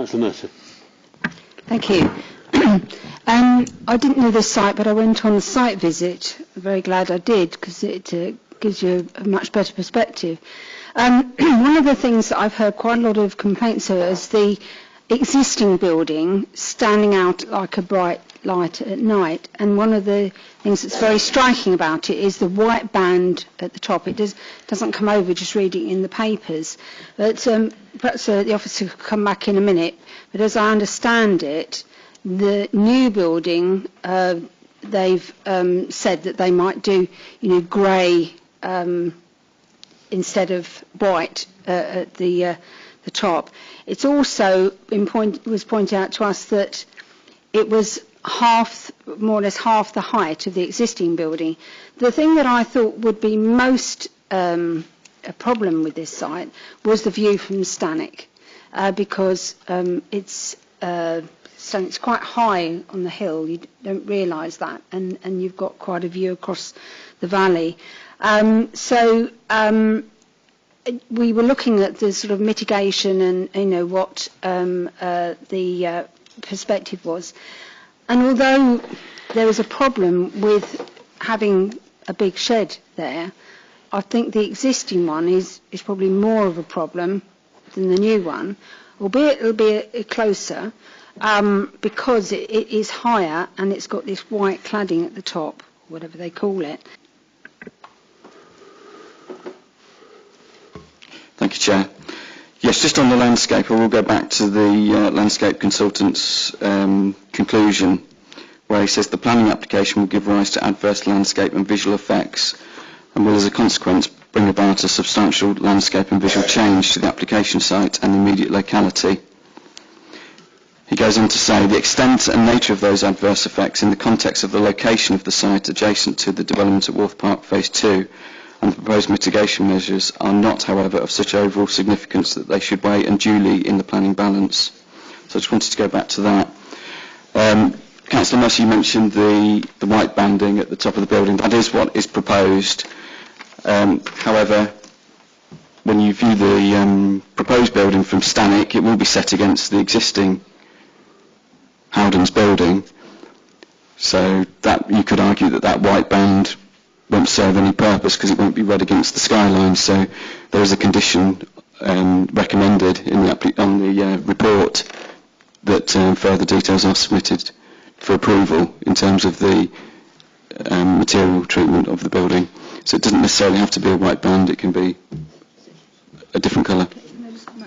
Councillor Mercer. Thank you. I didn't know this site, but I went on a site visit. I'm very glad I did, because it gives you a much better perspective. One of the things that I've heard quite a lot of complaints of is the existing building standing out like a bright light at night. And one of the things that's very striking about it is the white band at the top. It doesn't come over just reading in the papers. But perhaps the officer could come back in a minute. But as I understand it, the new building, they've said that they might do, grey instead of white at the top. It's also was pointed out to us that it was more or less half the height of the existing building. The thing that I thought would be most a problem with this site was the view from Stanwick, because it's quite high on the hill. You don't realise that, and you've got quite a view across the valley. We were looking at the sort of mitigation and what the perspective was. And although there is a problem with having a big shed there, I think the existing one is probably more of a problem than the new one, albeit it'll be closer, because it is higher and it's got this white cladding at the top, whatever they call it. Thank you, Chair. Yes, just on the landscape, I will go back to the landscape consultant's conclusion, where he says the planning application will give rise to adverse landscape and visual effects and will, as a consequence, bring about a substantial landscape and visual change to the application site and the immediate locality. He goes on to say the extent and nature of those adverse effects in the context of the location of the site adjacent to the development at Warth Park Phase 2 and the proposed mitigation measures are not, however, of such overall significance that they should weigh unduly in the planning balance. So I just wanted to go back to that. Councillor Mercer, you mentioned the white banding at the top of the building. That is what is proposed. However, when you view the proposed building from Stanwick, it will be set against the existing Howden's building. So that you could argue that white band won't serve any purpose because it won't be read against the skyline. So there is a condition recommended in on the report that further details are submitted for approval in terms of the material treatment of the building. So it doesn't necessarily have to be a white band, it can be a different colour.